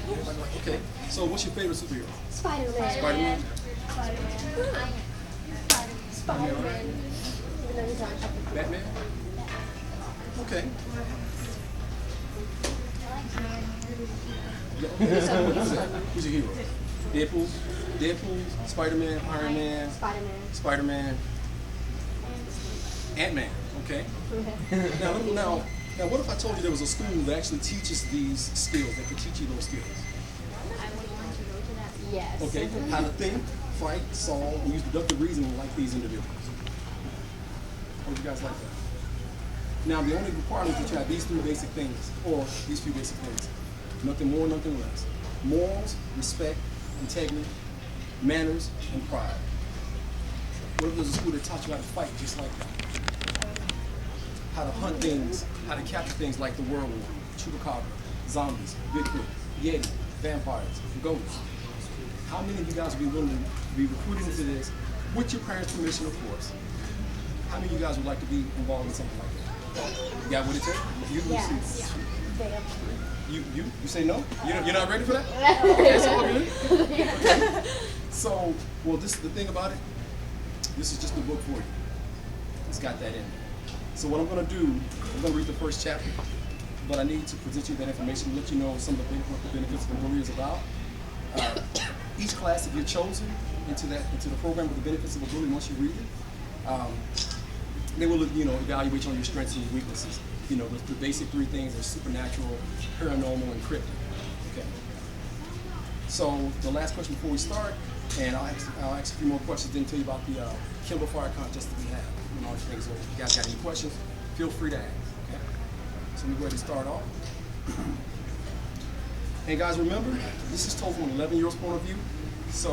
Everybody like, okay. So what's your favorite superhero? Spider-Man. Spider-Man? Spider-Man. Spider-Man. Even though he's not a couple. Batman? Okay. Yeah, okay. Who's your hero? Deadpool? Deadpool, Spider-Man, Iron Man, Spider-Man. Spider-Man, Ant-Man. Okay. Now, what if I told you there was a school that actually teaches these skills, that could teach you those skills? I would want to go to that. Yes. Okay. How to think, fight, solve, and use deductive reasoning like these individuals. How would you guys like that? Now, the only requirement is that you have these three basic things, or these few basic things. Nothing more, nothing less. Morals, respect, integrity, manners, and pride. What if there's a school that taught you how to fight just like that? How to hunt things, how to capture things like the werewolf, chupacabra, zombies, Bigfoot, Yeti, vampires, ghosts. How many of you guys would be willing to be recruited into this with your parents' permission, of course? How many of you guys would like to be involved in something like that? You got what it takes? You, Yes. you say no? You're not ready for that? Okay, it's all good. Okay. So, well, this is the thing about it. This is just the book for you. It's got that in it. So what I'm going to do, I'm going to read the first chapter, but I need to present you that information, let you know some of what the benefits of a bully is about. Each class, if you're chosen into the program with the benefits of a bully, once you read it, they will, evaluate you on your strengths and your weaknesses. The basic three things are supernatural, paranormal, and cryptic. Okay. So the last question before we start, and I'll ask a few more questions, then tell you about the Kindle Fire contest that we have. All these things. So if you guys got any questions, feel free to ask. Okay. So we're ready to start off. And guys, remember, this is told from an 11-year-old's point of view. So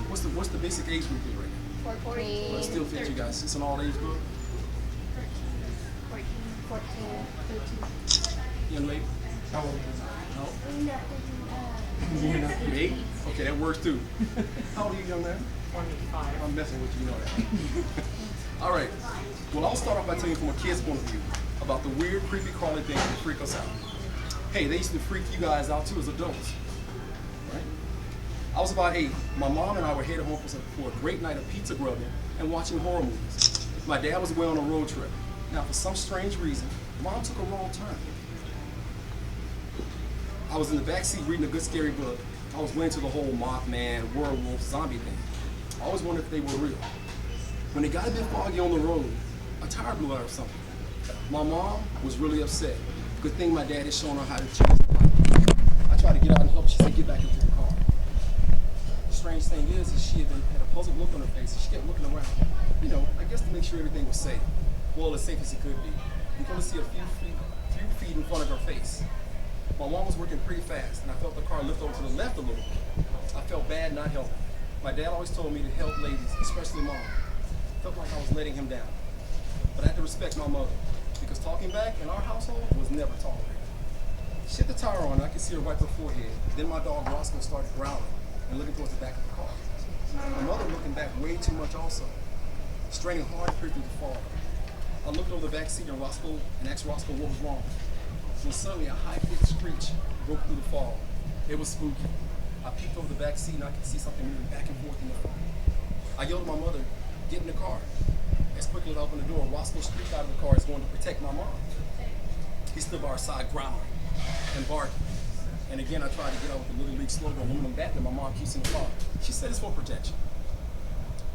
what's the basic age group here right now? 14. Well, it still fits you guys. It's an all-age book. 14. 13. Young lady? How old is it? You 8? Okay, that works too. How old are you, young man? 25. I'm messing with you, you know that. All right. Well, I'll start off by telling you from a kid's point of view about the weird, creepy, crawly things that freak us out. Hey, they used to freak you guys out too as adults. Right? I was about 8. My mom and I were headed home for a great night of pizza grubbing and watching horror movies. My dad was away on a road trip. Now, for some strange reason, Mom took a wrong turn. I was in the back seat reading a good scary book. I was into the whole Mothman, werewolf, zombie thing. I always wondered if they were real. When it got a bit foggy on the road, a tire blew out or something. My mom was really upset. Good thing my dad had shown her how to change the light. I tried to get out and help. She said, get back into the car. The strange thing is she had a puzzled look on her face. She kept looking around. I guess to make sure everything was safe. Well, as safe as it could be. You can only see a few feet in front of her face. My mom was working pretty fast, and I felt the car lift over to the left a little bit. I felt bad not helping. My dad always told me to help ladies, especially Mom. Felt like I was letting him down. But I had to respect my mother, because talking back in our household was never tolerated. She hit the tire on, and I could see her wipe her forehead. Then my dog Roscoe started growling and looking towards the back of the car. My mother looking back way too much also, straining hard to peer through the fog. I looked over the back seat and asked Roscoe what was wrong. When suddenly a high-pitched screech broke through the fog. It was spooky. I peeked over the back seat and I could see something moving back and forth in the fog. I yelled at my mother, get in the car. As quickly as I opened the door, Roscoe streaked out of the car as going to protect my mom. He stood by our side growling and barking. And again, I tried to get out with the Little League slogan, aluminum bat that my mom keeps in the car. She said it's for protection.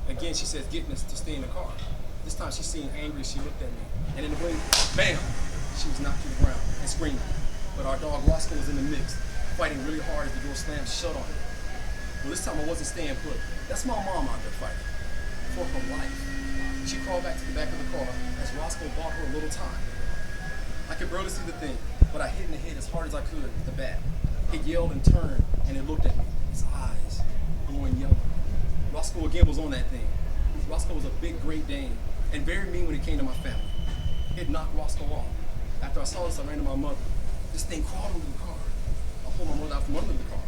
Again, she says, get us to stay in the car. This time she seemed angry, she looked at me. And in the blink, bam, she was knocked to the ground and screaming. But our dog Roscoe was in the mix, fighting really hard as the door slammed shut on him. Well, this time I wasn't staying put. That's my mom out there fighting for her life. She crawled back to the back of the car as Roscoe bought her a little time. I could barely see the thing, but I hit in the head as hard as I could with the bat. It yelled and turned, and it looked at me, its eyes glowing yellow. Roscoe again was on that thing. Roscoe was a big Great Dane, and very mean when it came to my family. It knocked Roscoe off. After I saw this, I ran to my mother. This thing crawled under the car. I pulled my mother out from under the car.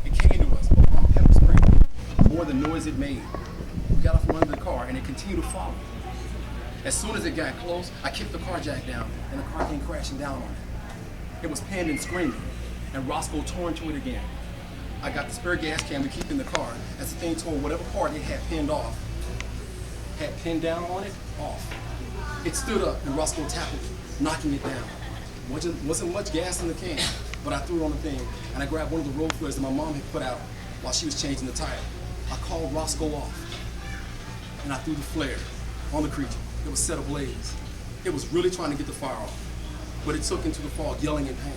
It came to us, but Mom pepper sprayed. More than noise it made. We got out from under the car, and it continued to follow. As soon as it got close, I kicked the car jack down, and the car came crashing down on it. It was panting and screaming. and Roscoe tore into it again. I got the spare gas can we keep in the car. As the thing tore, whatever part it had pinned down on it, off. It stood up and Roscoe tackled it, knocking it down. Wasn't much gas in the can, but I threw it on the thing, and I grabbed one of the road flares that my mom had put out while she was changing the tire. I called Roscoe off, and I threw the flare on the creature. It was set ablaze. It was really trying to get the fire off, but it took into the fog, yelling in pain.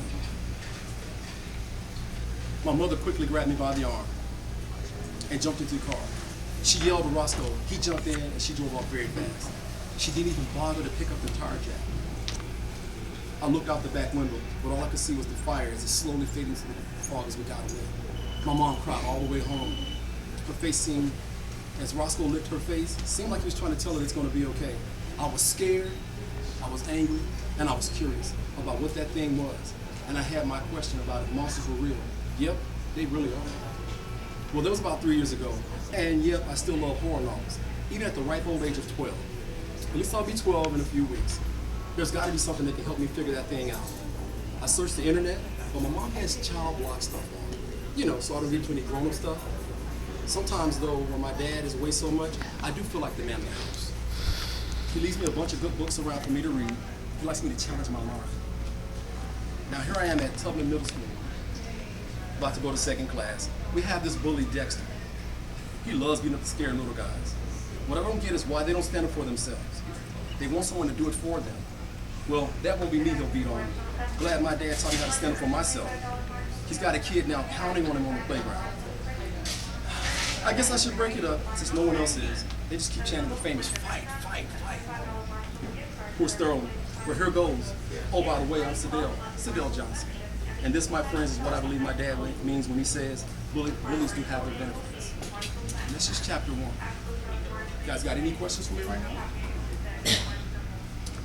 My mother quickly grabbed me by the arm and jumped into the car. She yelled at Roscoe. He jumped in, and she drove off very fast. She didn't even bother to pick up the tire jack. I looked out the back window, but all I could see was the fire as it slowly faded into the fog as we got away. My mom cried all the way home. Her face seemed, as Roscoe licked her face, seemed like he was trying to tell her it's going to be okay. I was scared, I was angry, and I was curious about what that thing was. And I had my question about if monsters were real. Yep, they really are. Well, that was about 3 years ago. And yep, I still love horror novels, even at the ripe old age of 12. At least I'll be 12 in a few weeks. There's got to be something that can help me figure that thing out. I searched the internet, but my mom has child block stuff on. You know, so I don't get into any grown-up stuff. Sometimes though, when my dad is away so much, I do feel like the man of the house. He leaves me a bunch of good books around for me to read. He likes me to challenge my mind. Now here I am at Tubman Middle School, about to go to second class. We have this bully, Dexter. He loves beating up the scared little guys. What I don't get is why they don't stand up for themselves. They want someone to do it for them. Well, that won't be me he'll beat on. Glad my dad taught me how to stand up for myself. He's got a kid now pounding on him on the playground. I guess I should break it up since no one else is. They just keep chanting the famous fight, fight, fight. Poor Sterling. Well, here goes. Oh, by the way, I'm Sidell Johnson. And this, my friends, is what I believe my dad means when he says bullies do have their benefits. And this is chapter 1. You guys got any questions for me right now?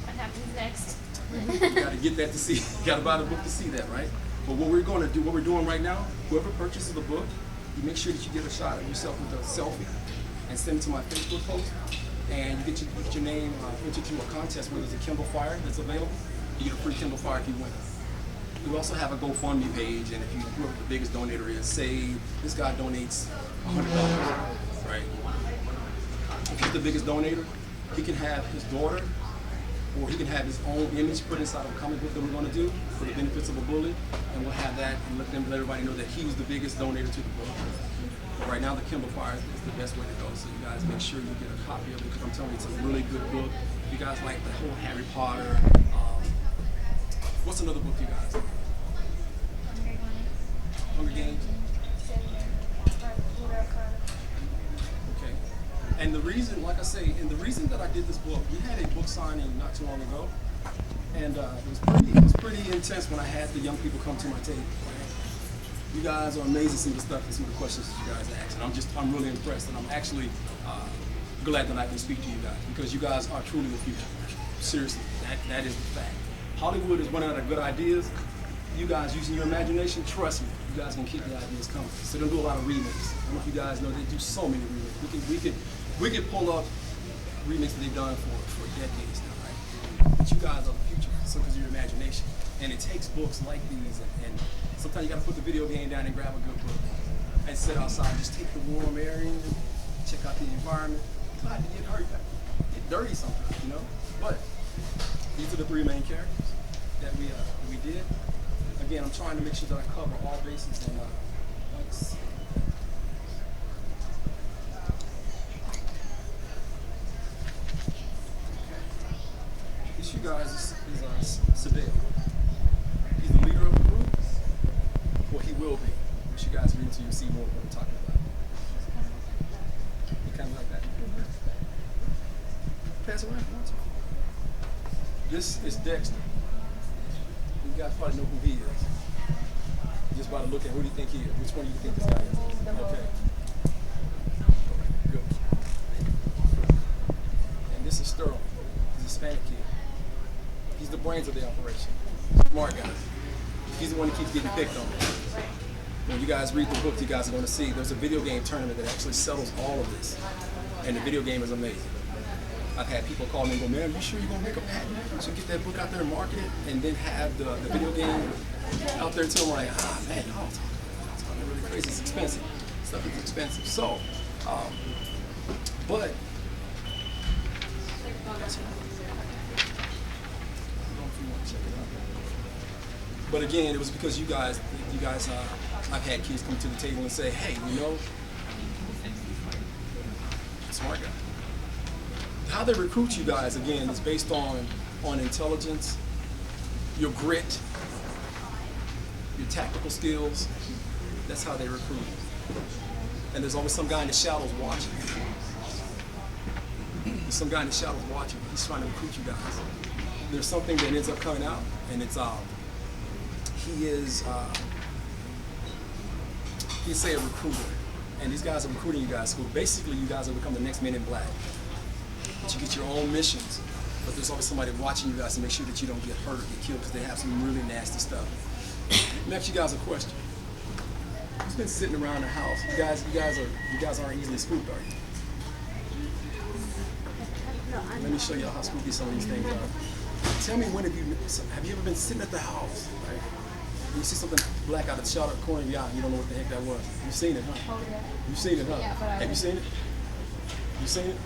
What happens next? You got to get that to see. You got to buy the book to see that, right? But what we're going to do, what we're doing right now, whoever purchases the book, you make sure that you get a shot of yourself with a selfie and send it to my Facebook post. And you get your name entered to a contest where there's a Kindle Fire that's available. You get a free Kindle Fire if you win. We also have a GoFundMe page, and if you whoever the biggest donator is, say this guy donates $100, right? If he's the biggest donator, he can have his daughter, or he can have his own image put inside of a comic book that we're going to do for the benefits of a bully, and we'll have that and let everybody know that he was the biggest donator to the book. But right now, the Kindle Fire is the best way to go, so you guys make sure you get a copy of it, because I'm telling you, it's a really good book. If you guys like the whole Harry Potter, what's another book you guys like? Hunger Games? Okay. And the reason, like I say, and the reason that I did this book, we had a book signing not too long ago, and it was pretty intense when I had the young people come to my table. You guys are amazing, some of the stuff and some of the questions that you guys ask, and I'm really impressed, and I'm actually glad that I can speak to you guys, because you guys are truly the future. Seriously, that is the fact. Hollywood is running out of good ideas. You guys using your imagination, trust me, you guys can keep the ideas coming. So they'll do a lot of remakes. I don't know if you guys know they do so many remakes. We could pull up remakes that they've done for decades now, right? But you guys are the future, so because of your imagination. And it takes books like these, and sometimes you gotta put the video game down and grab a good book and sit outside, just take the warm air in, check out the environment. It's hot to get hurt, get dirty sometimes, you know? But these are the 3 main characters that we did. Again, I'm trying to make sure that I cover all bases, and let's see. This, you guys, is Sidell. He's the leader of the group. Well, he will be. Once you guys read until you see more of what I'm talking about. He kind of like that. Pass around. This is Dexter. You guys probably know who he is. Just by the look at who do you think he is? Which one do you think this guy is? Okay. Good. And this is Sterling. He's a Hispanic kid. He's the brains of the operation. Smart guy. He's the one that keeps getting picked on. When you guys read the book, you guys are going to see there's a video game tournament that actually settles all of this. And the video game is amazing. I've had people call me and go, man, you sure you're gonna make a patent? So get that book out there and market it, and then have the video game out there too. I'm like, man, y'all talking really crazy. It's expensive. Stuff is expensive. So, but But again, it was because you guys, I've had kids come to the table and say, hey, smart guy. How they recruit you guys, again, is based on intelligence, your grit, your tactical skills. That's how they recruit. And there's always some guy in the shadows watching. There's some guy in the shadows watching. He's trying to recruit you guys. There's something that ends up coming out, and it's he's say a recruiter, and these guys are recruiting you guys. So basically, you guys will become the next Men in Black. But you get your own missions, but there's always somebody watching you guys to make sure that you don't get hurt or get killed because they have some really nasty stuff. Let me ask you guys a question. Who's been sitting around the house? You guys aren't easily spooked, are you? Let me show you how spooky some of these things are. Tell me, when have you ever been sitting at the house, right? You see something black out of the shadow corner of your eye, you don't know what the heck that was. You've seen it, huh? Oh, yeah. You've seen it, huh? Yeah, but have you seen it? You seen it?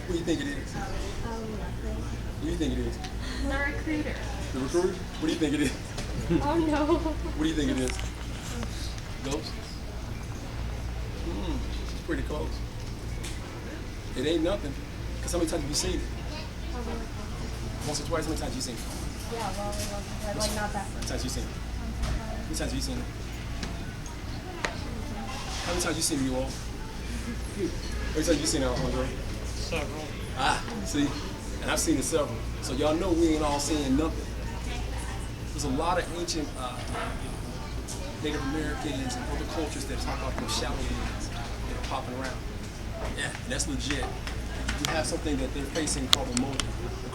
What do you think it is? What do you think it is? The recruiter. The recruiter? What do you think it is? Oh no. What do you think it is? Ghost? It's pretty close. It ain't nothing. Because how many times have you seen it? Once or twice? How many times have you seen it? Yeah, well, like not that How many much. times have you seen it? How many times have you seen it? How many times have you seen it, you all? How many times have you seen it, Alejandro? Several. See? And I've seen it several. So y'all know we ain't all seeing nothing. There's a lot of ancient Native Americans and other cultures that talk about those shadow beings that are popping around. Yeah, and that's legit. You have something that they're facing called the Mold.